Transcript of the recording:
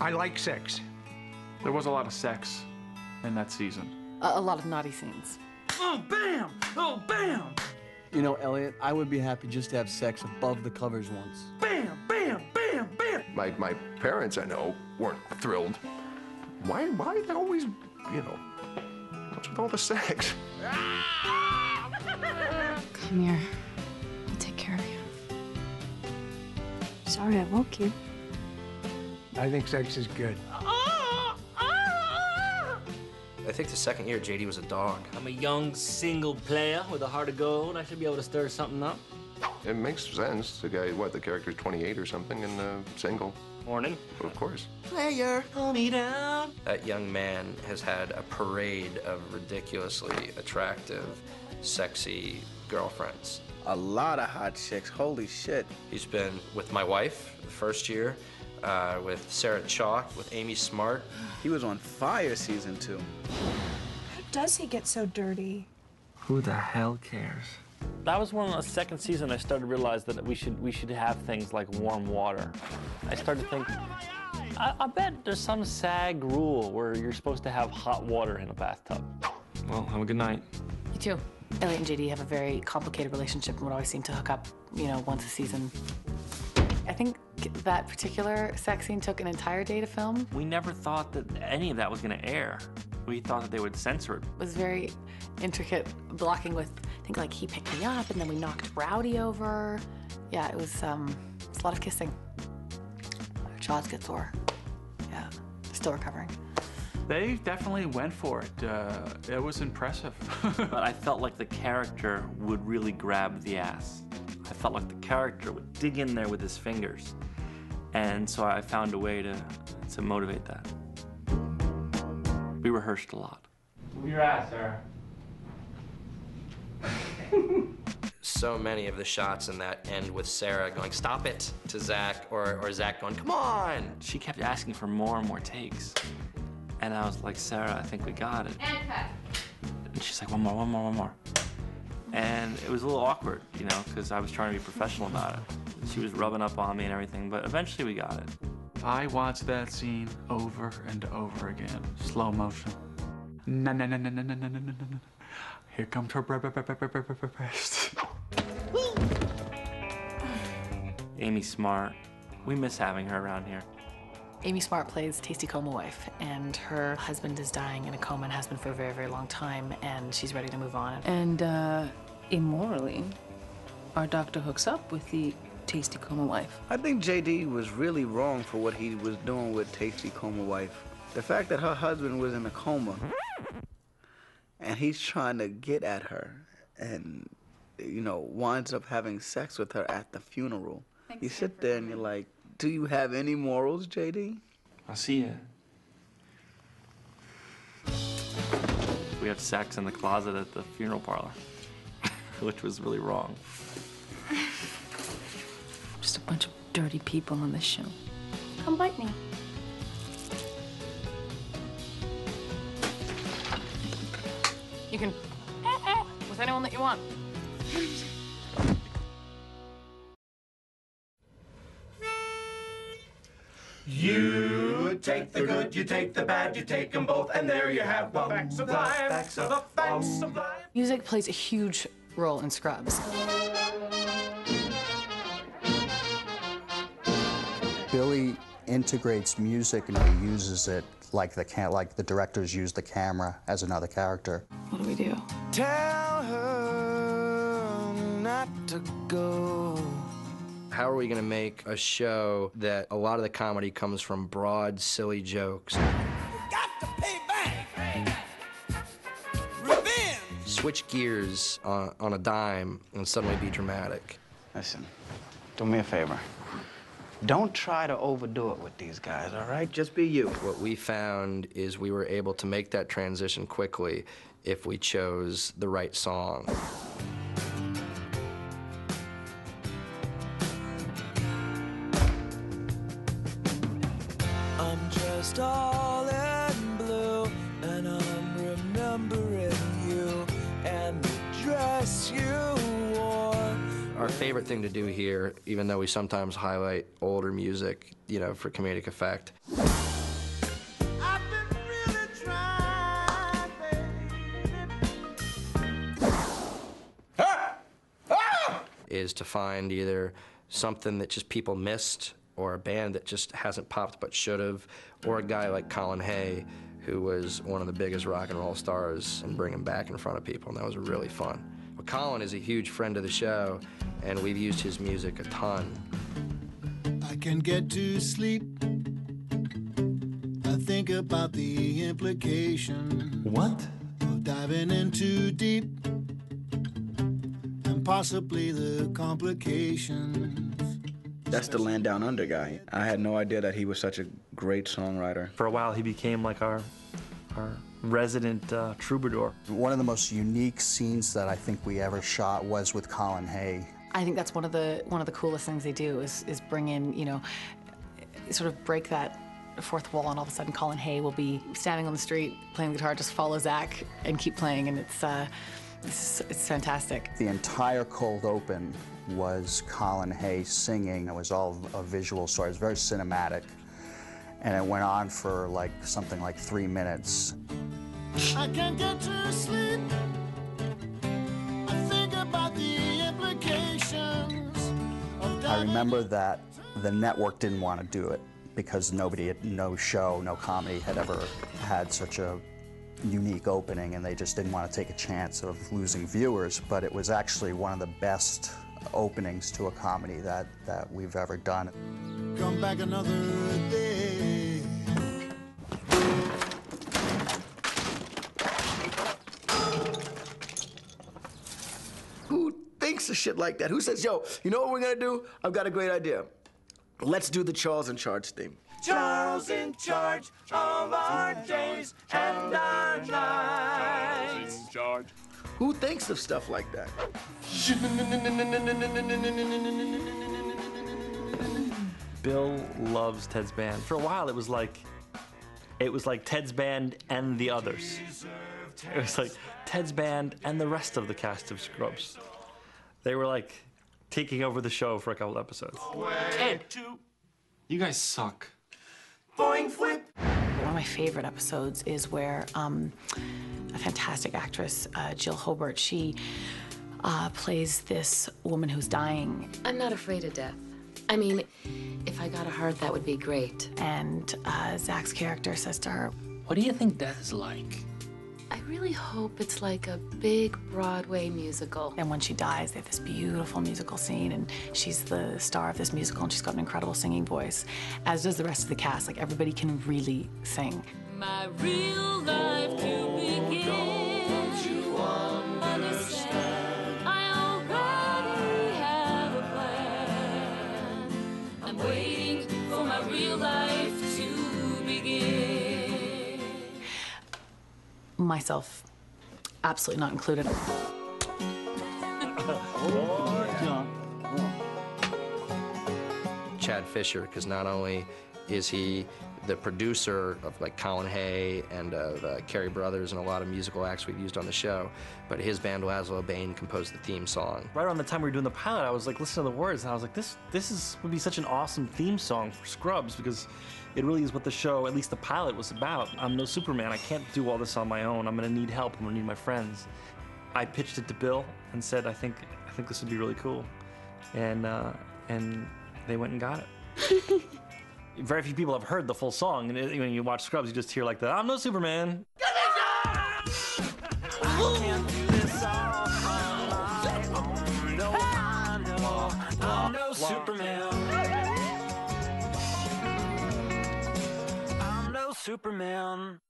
I like sex. There was a lot of sex in that season. A lot of naughty scenes. Oh, bam! Oh, bam! You know, Elliot, I would be happy just to have sex above the covers once. Bam, bam, bam, bam! My parents, I know, weren't thrilled. Why are they always, you know, what's with all the sex? Come here. I'll take care of you. Sorry I woke you. I think sex is good. I think the second year, JD was a dog. I'm a young single player with a heart of gold. I should be able to stir something up. It makes sense. The guy, what, the character's 28 or something and single. Morning. Of course. Player, hold me down. That young man has had a parade of ridiculously attractive, sexy girlfriends. A lot of hot chicks, holy shit. He's been with my wife the first year, with Sarah Chalk, with Amy Smart. He was on fire season 2. How does he get so dirty? Who the hell cares? That was when the second season I started to realize that we should have things like warm water. I started to think, I bet there's some SAG rule where you're supposed to have hot water in a bathtub. Well, have a good night. You too. Elliot and JD have a very complicated relationship and would always seem to hook up, you know, once a season. I think that particular sex scene took an entire day to film. We never thought that any of that was going to air. We thought that they would censor it. It was very intricate, blocking with, I think, like, he picked me up and then we knocked Rowdy over. Yeah, it was a lot of kissing. Our jaws get sore. Yeah, still recovering. They definitely went for it. It was impressive. But I felt like the character would really grab the ass. I felt like the character would dig in there with his fingers. And so I found a way to motivate that. We rehearsed a lot. Move your ass, Sarah. So many of the shots in that end with Sarah going, stop it, to Zach, or Zach going, come on. She kept asking for more and more takes. And I was like, Sarah, I think we got it. And cut. And she's like, one more. And it was a little awkward, you know, because I was trying to be professional about it. She was rubbing up on me and everything, but eventually we got it. I watched that scene over and over again. Slow motion. Na na na na na na na na na na. Here comes her breast. Amy Smart. We miss having her around here. Amy Smart plays Tasty Coma wife, and her husband is dying in a coma and has been for a very, very long time, and she's ready to move on. And, immorally, our doctor hooks up with the Tasty Coma wife. I think JD was really wrong for what he was doing with Tasty Coma wife. The fact that her husband was in a coma, and he's trying to get at her, and, you know, winds up having sex with her at the funeral. You sit there and you're like, do you have any morals, JD? I'll see ya. We had sex in the closet at the funeral parlor, which was really wrong. Just a bunch of dirty people on this show. Come bite me. You can with anyone that you want. You take the good, you take the bad, you take them both, and there you have the facts of life. The facts of life. Music plays a huge role in Scrubs. Billy integrates music and he uses it like the directors use the camera as another character. What do we do? Tell her not to go. How are we gonna make a show that a lot of the comedy comes from broad, silly jokes? Got to pay back. Revenge. Switch gears on a dime and suddenly be dramatic. Listen, do me a favor. Don't try to overdo it with these guys, all right? Just be you. What we found is we were able to make that transition quickly if we chose the right song. I'm dressed all in blue, and I'm remembering you and the dress you wore. Our favorite thing to do here, even though we sometimes highlight older music, you know, for comedic effect, is to find either something that just people missed, or a band that just hasn't popped but should have, or a guy like Colin Hay, who was one of the biggest rock and roll stars, and bring him back in front of people, and that was really fun. But Colin is a huge friend of the show, and we've used his music a ton. I can get to sleep. I think about the implication. What? Of diving in too deep, and possibly the complications. That's the Land Down Under guy. I had no idea that he was such a great songwriter. For a while, he became like our resident troubadour. One of the most unique scenes that I think we ever shot was with Colin Hay. I think that's one of the coolest things they do is bring in, you know, sort of break that fourth wall, and all of a sudden Colin Hay will be standing on the street playing the guitar, just follow Zach and keep playing, and it's fantastic. The entire cold open was Colin Hay singing. It was all a visual story. It was very cinematic, and it went on for like something like 3 minutes. I can't get to sleep. I think about the implications of I remember that the network didn't want to do it because no show, no comedy had ever had such a unique opening, and they just didn't want to take a chance of losing viewers. But it was actually one of the best openings to a comedy that we've ever done. Come back another day. Who thinks of shit like that? Who says, yo, you know what we're gonna do? I've got a great idea. Let's do the Charles in Charge theme. Charles in charge of our days and our nights. In charge. Who thinks of stuff like that? Bill loves Ted's band. For a while, it was like Ted's band and the others. It was like Ted's band and the rest of the cast of Scrubs. They were like taking over the show for a couple episodes. Ted, you guys suck. Boing flip. One of my favorite episodes is where a fantastic actress, Jill Hobart, she plays this woman who's dying. I'm not afraid of death. I mean, if I got a heart, that would be great. And Zach's character says to her, "What do you think death is like?" I really hope it's like a big Broadway musical. And when she dies, they have this beautiful musical scene, and she's the star of this musical, and she's got an incredible singing voice, as does the rest of the cast. Like, everybody can really sing. My real life to begin. Don't you understand? I already have a plan. I'm waiting for my real life to begin. Myself, absolutely not included. Chad Fisher, because not only is he the producer of like Colin Hay and of Carey Brothers and a lot of musical acts we've used on the show, but his band Laszlo Bain composed the theme song. Right around the time we were doing the pilot, I was like listening to the words, and I was like, this would be such an awesome theme song for Scrubs, because it really is what the show, at least the pilot, was about. I'm no Superman. I can't do all this on my own. I'm gonna need help. I'm gonna need my friends. I pitched it to Bill and said, I think this would be really cool, and they went and got it. Very few people have heard the full song, and when you watch Scrubs, you just hear like the "I'm no Superman." I'm no Superman. I'm no Superman.